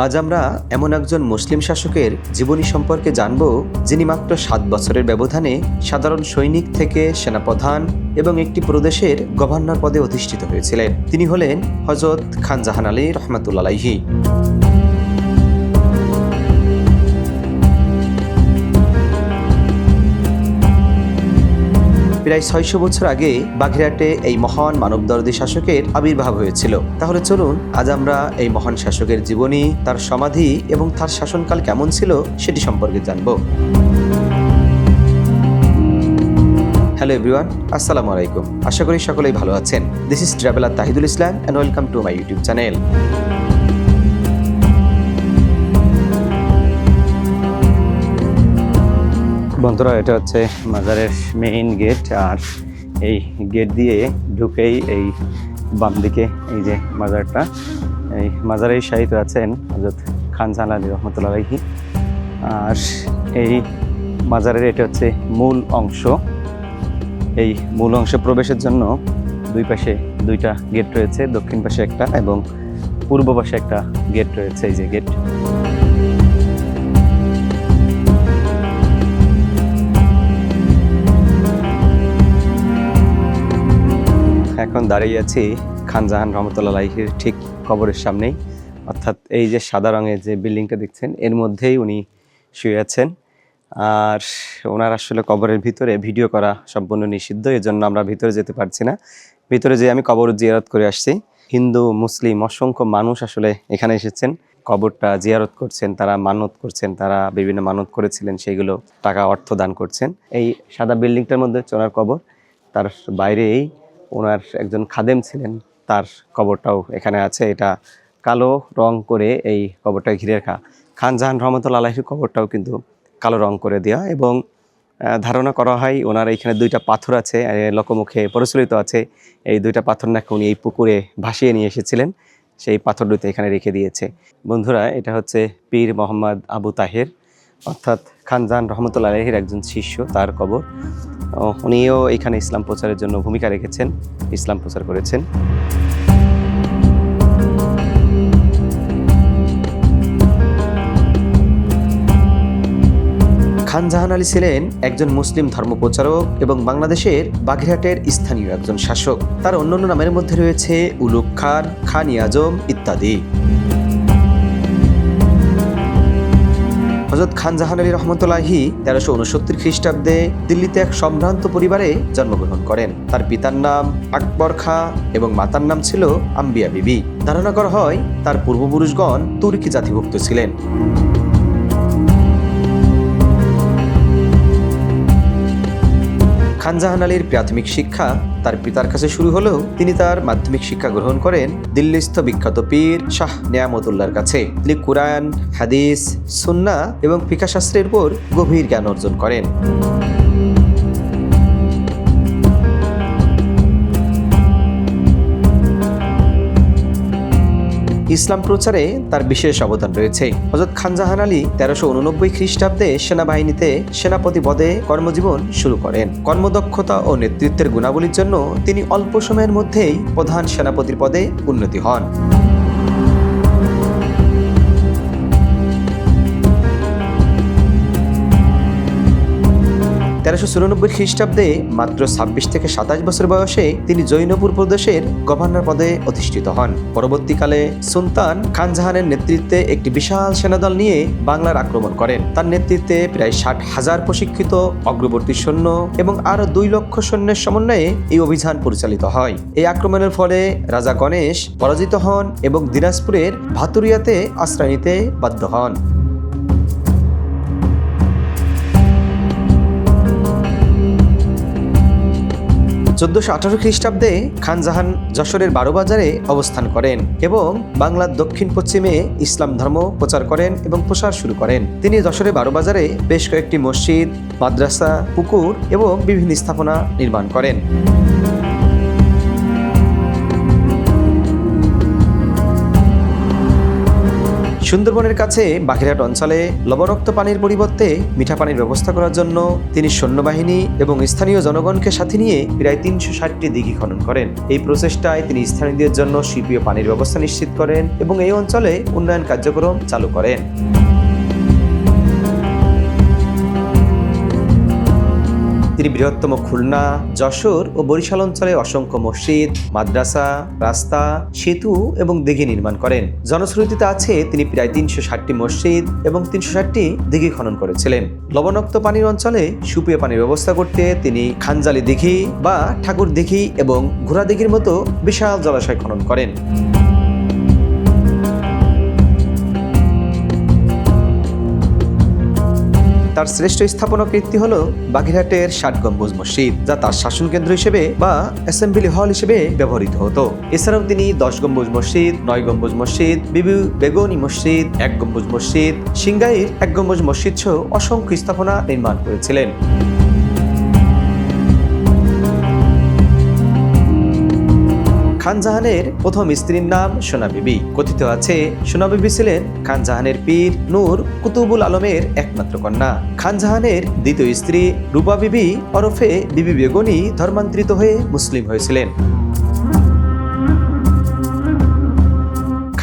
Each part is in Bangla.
আজ আমরা এমন একজন মুসলিম শাসকের জীবনী সম্পর্কে জানব, যিনি মাত্র 7 বছরের ব্যবধানে সাধারণ সৈনিক থেকে সেনাপ্রধান এবং একটি প্রদেশের গভর্নর পদে অধিষ্ঠিত হয়েছিলেন। তিনি হলেন হযরত খান জাহান আলী রহমাতুল্লাহ আলাইহি। প্রায় 600 বছর আগে বাগেরহাটে এই মহান মানবদর্দী শাসকের আবির্ভাব হয়েছিল। তাহলে চলুন আজ আমরা এই মহান শাসকের জীবনী, তার সমাধি এবং তার শাসনকাল কেমন ছিল সেটি সম্পর্কে জানব। হ্যালো এভরিওয়ান, আসসালামু আলাইকুম। আশা করি সকলেই ভালো আছেন। This is traveller Tahidul Islam and welcome to my YouTube channel. বন্ধুরা, এটা হচ্ছে মাজারের মেইন গেট, আর এই গেট দিয়ে ঢুকেই এই বাম দিকে এই যে মাজারটা, এই মাজারেই শায়িত আছেন হযরত খান জাহান আলী রহমাতুল্লাহ আলাইহি। আর এই মাজারের এটা হচ্ছে মূল অংশ। এই মূল অংশে প্রবেশের জন্য দুই পাশে দুইটা গেট রয়েছে, দক্ষিণ পাশে একটা এবং পূর্ব পাশে একটা গেট রয়েছে। এই যে গেট, এখন দাঁড়িয়ে আছি খান জাহান রহমতুল্লাহ আলাইহির ঠিক কবরের সামনেই, অর্থাৎ এই যে সাদা রঙের যে বিল্ডিংটা দেখছেন এর মধ্যেই উনি শুয়ে আছেন। আর ওনার আসলে কবরের ভিতরে ভিডিও করা সম্পূর্ণ নিষিদ্ধ, এজন্য আমরা ভিতরে যেতে পারছি না। ভিতরে যে আমি কবর জিয়ারত করে আসছি। হিন্দু মুসলিম অসংখ্য মানুষ আসলে এখানে এসেছেন, কবরটা জিয়ারত করছেন, তারা মানত করছেন, তারা বিভিন্ন মানত করেছিলেন, সেইগুলো টাকা অর্থ দান করছেন। এই সাদা বিল্ডিংটার মধ্যে হচ্ছে ওনার কবর, তার বাইরেই ওনার একজন খাদেম ছিলেন, তার কবরটাও এখানে আছে। এটা কালো রং করে এই কবরটা ঘিরে রাখা। খান জাহান রহমতুল্লাহ আলাইহির কবরটাও কিন্তু কালো রং করে দেওয়া, এবং ধারণা করা হয় ওনার এইখানে দুইটা পাথর আছে, লোকমুখে প্রচলিত আছে এই দুইটা পাথর নাকি উনি এই পুকুরে ভাসিয়ে নিয়ে এসেছিলেন, সেই পাথর দুটো এখানে রেখে দিয়েছে। বন্ধুরা, এটা হচ্ছে পীর মোহাম্মদ আবু তাহের, অর্থাৎ খান জাহান রহমতুল্লাহ আলাইহির একজন শিষ্য, তার কবর। উনিও এখানে ইসলাম প্রচারের জন্য ভূমিকা রেখেছেন, ইসলাম প্রচার করেছেন। খান জাহান আলী ছিলেন একজন মুসলিম ধর্মপ্রচারক এবং বাংলাদেশের বাগেরহাটের স্থানীয় একজন শাসক। তার অন্যান্য নামের মধ্যে রয়েছে উলুগ খান, খান আজম ইত্যাদি। হযরত খান জাহান আলী রহমতুল্লাহি 1369 খ্রিস্টাব্দে দিল্লিতে এক সম্ভ্রান্ত পরিবারে জন্মগ্রহণ করেন। তার পিতার নাম আকবর খাঁ এবং মাতার নাম ছিল আম্বিয়া বিবি। ধারণা করা হয় তার পূর্বপুরুষগণ তুর্কি জাতিভুক্ত ছিলেন। খান জাহান আলীর প্রাথমিক শিক্ষা তার পিতার কাছে শুরু হলেও তিনি তার মাধ্যমিক শিক্ষা গ্রহণ করেন দিল্লিস্থ বিখ্যাত পীর শাহ নেয়ামতুল্লাহর কাছে। তিনি কুরআন, হাদিস, সুন্নাহ এবং ফিকহ শাস্ত্রের উপর গভীর জ্ঞান অর্জন করেন। ইসলাম প্রচারে তার বিশেষ অবদান রয়েছে। হযরত খান জাহান আলী 1389 খ্রিস্টাব্দে সেনাবাহিনীতে সেনাপতি পদে কর্মজীবন শুরু করেন। কর্মদক্ষতা ও নেতৃত্বের গুণাবলীর জন্য তিনি অল্প সময়ের মধ্যেই প্রধান সেনাপতির পদে উন্নীত হন। 1394 খ্রিস্টাব্দে মাত্র 26 থেকে 27 বছর বয়সে তিনি জৈনপুর প্রদেশের গভর্নর পদে অধিষ্ঠিত হন। পরবর্তীকালে সুলতান খান জাহানের নেতৃত্বে একটি বিশাল সেনাদল নিয়ে বাংলার আক্রমণ করেন। তার নেতৃত্বে প্রায় 60,000 প্রশিক্ষিত অগ্রবর্তী সৈন্য এবং আরো 2 লক্ষ সৈন্যের সমন্বয়ে এই অভিযান পরিচালিত হয়। এই আক্রমণের ফলে রাজা গণেশ পরাজিত হন এবং দিনাজপুরের ভাতুরিয়াতে আশ্রয় নিতে বাধ্য হন। 1418 খ্রিস্টাব্দে খান জাহান যশোরের বারোবাজারে অবস্থান করেন এবং বাংলার দক্ষিণ পশ্চিমে ইসলাম ধর্ম প্রচার করেন এবং প্রসার শুরু করেন। তিনি যশোরের বারোবাজারে বেশ কয়েকটি মসজিদ, মাদ্রাসা, পুকুর এবং বিভিন্ন স্থাপনা নির্মাণ করেন। সুন্দরবনের কাছে বাগেরহাট অঞ্চলে লবণাক্ত পানির পরিবর্তে মিঠা পানির ব্যবস্থা করার জন্য তিনি সৈন্যবাহিনী এবং স্থানীয় জনগণকে সাথে নিয়ে প্রায় 360টি দিঘি খনন করেন। এই প্রচেষ্টায় তিনি স্থানীয়দের জন্য শিল্পীয় পানির ব্যবস্থা নিশ্চিত করেন এবং এই অঞ্চলে উন্নয়ন কার্যক্রম চালু করেন। তিনি বৃহত্তম খুলনা, যশোর ও বরিশাল অঞ্চলে অসংখ্য মসজিদ, মাদ্রাসা, রাস্তা, সেতু এবং দিঘি নির্মাণ করেন। জনশ্রুতিতে আছে তিনি প্রায় 360টি মসজিদ এবং 360টি দিঘি খনন করেছিলেন। লবণাক্ত পানির অঞ্চলে সুপেয় পানির ব্যবস্থা করতে তিনি খানজালি দিঘি বা ঠাকুর দিঘি এবং ঘোড়া দিঘির মতো বিশাল জলাশয় খনন করেন। তার শ্রেষ্ঠ স্থাপনা কীর্তি হল বাগেরহাটের 60 গম্বুজ মসজিদ, যা তার শাসন কেন্দ্র হিসেবে বা অ্যাসেম্বলি হল হিসেবে ব্যবহৃত হতো। এছাড়াও তিনি 10 গম্বুজ মসজিদ, 9 গম্বুজ মসজিদ, বিবি বেগনি মসজিদ, 1 গম্বুজ মসজিদ, সিংগাইর 1 গম্বুজ মসজিদ সহ অসংখ্য স্থাপনা নির্মাণ করেছিলেন। খান জাহানের প্রথম স্ত্রীর নাম সোনা বিবি। কথিত আছে সোনা বিবি ছিলেন খান জাহানের পীর নূর কুতুবুল আলমের একমাত্র কন্যা। খান জাহানের দ্বিতীয় স্ত্রী রূপা বিবি ওরফে বিবি বেগনি ধর্মান্তরিত হয়ে মুসলিম হয়েছিলেন।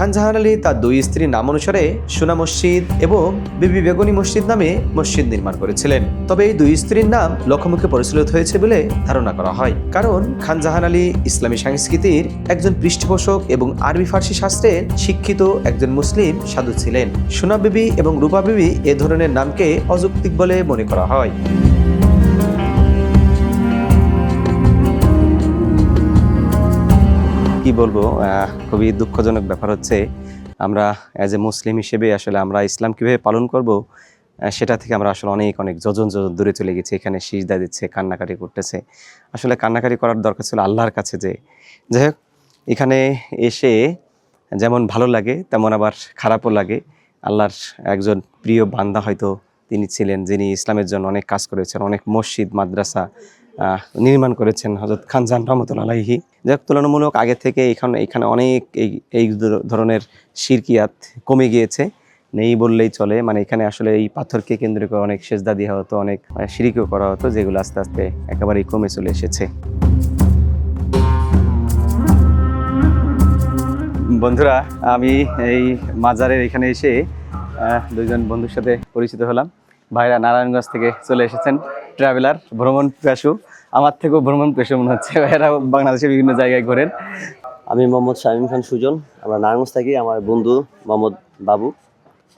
খান জাহান আলী তার 2 স্ত্রীর নাম অনুসারে সোনা মসজিদ এবং বিবি বেগনি মসজিদ নামে মসজিদ নির্মাণ করেছিলেন। তবে এই 2 স্ত্রীর নাম লোকমুখে প্রচলিত হয়েছে বলে ধারণা করা হয়, কারণ খান জাহান আলী ইসলামী সংস্কৃতির একজন পৃষ্ঠপোষক এবং আরবি ফার্সি শাস্ত্রের শিক্ষিত একজন মুসলিম সাধু ছিলেন। সোনা বিবি এবং রূপা বিবি এ ধরনের নামকে অযৌক্তিক বলে মনে করা হয়। কি বলবো, খুবই দুঃখজনক ব্যাপার হচ্ছে আমরা অ্যাজ এ মুসলিম হিসেবে আসলে আমরা ইসলাম কীভাবে পালন করব সেটা থেকে আমরা আসলে অনেক যোজন দূরে চলে গেছি। এখানে সিজদা দিচ্ছে, কান্নাকাটি করতেছে। আসলে কান্নাকাটি করার দরকার ছিল আল্লাহর কাছে। যাই হোক, এখানে এসে যেমন ভালো লাগে তেমন আবার খারাপও লাগে। আল্লাহর একজন প্রিয় বান্দা হয়তো তিনি ছিলেন, যিনি ইসলামের জন্য অনেক কাজ করেছেন, অনেক মসজিদ মাদ্রাসা নির্মাণ করেছেন হযরত খান জাহান রহমতুল্লাহ আলাইহি। যাক, তুলনামূলক আগে থেকে এখানে অনেক এই ধরনের শিরকিয়াত কমে গিয়েছে, নেই বললেই চলে। মানে এখানে আসলে এই পাথরকে কেন্দ্র করে অনেক সেজদা দেওয়া হতো, অনেক শিরকিও করা হতো, যেগুলো আস্তে আস্তে একেবারেই কমে চলে এসেছে। বন্ধুরা, আমি এই মাজারের এখানে এসে 2 জন বন্ধুর সাথে পরিচিত হলাম। ভাইরা নারায়ণগঞ্জ থেকে চলে এসেছেন, ট্রাভেলার, ভ্রমণ পেশু। আমার থেকেও ভ্রমণ পেশু মনে হচ্ছে। ভাইরা বাংলাদেশের বিভিন্ন জায়গায় ঘোরেন। আমি মোহাম্মদ শামীম খান সুজন, আমরা নারায়ণগঞ্জ থাকি। আমার বন্ধু মোহাম্মদ বাবু।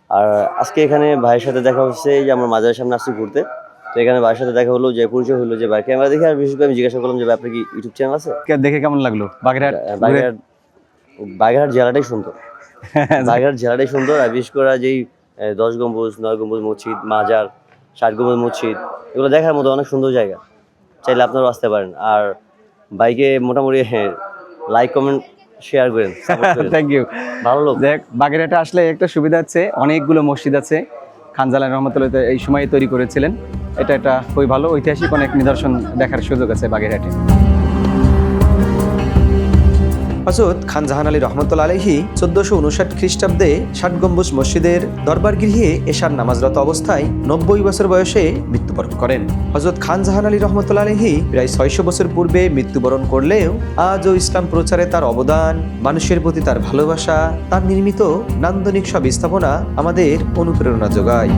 আর আজকে এখানে ভাইয়ের সাথে দেখা হচ্ছে যে আমরা মাজারের সামনে আসছি ঘুরতে। তো এখানে ভাইয়ের সাথে দেখা হলো, যে পরিচয় হলো, যে ভাই ক্যামেরা দেখে আর বিশেষ করে আমি জিজ্ঞাসা করলাম যে আপনার কি ইউটিউব চ্যানেল আছে? দেখে কেমন লাগলো? বাগেরহাট জেলাটাই সুন্দর। বাগেরহাট জেলাটাই সুন্দর। আর বিশেষ করে যেই 10 গম্বুজ, 9 গম্বুজ মসজিদ, মাজার, 60 গম্বুজ মসজিদ, এগুলো দেখার মতো অনেক সুন্দর জায়গা। চাইলে আপনারাও আসতে পারেন। আর বাইকে মোটামুটি লাইক কমেন্ট শেয়ার করেন। থ্যাংক ইউ, ভালো লোক। দেখ, বাগেরহাটে আসলে একটা সুবিধা আছে, অনেকগুলো মসজিদ আছে। খান জাহান রহমতুল্লাহ এই সময়ে তৈরি করেছিলেন। এটা খুবই ভালো, ঐতিহাসিক অনেক নিদর্শন দেখার সুযোগ আছে বাগেরহাটে। হযরত খান জাহান আলী রহমতুল্লাহ আলাইহি 1459 খ্রিস্টাব্দে 60 গম্বুজ মসজিদের দরবার গৃহে এশার নামাজরত অবস্থায় 90 বছর বয়সে মৃত্যুবরণ করেন। হযরত খান জাহান আলী রহমতুল্লাহ আলাইহি প্রায় 600 বছর পূর্বে মৃত্যুবরণ করলেও আজও ইসলাম প্রচারে তার অবদান, মানুষের প্রতি তার ভালোবাসা, তার নির্মিত নান্দনিক সব স্থাপনা আমাদের অনুপ্রেরণা যোগায়।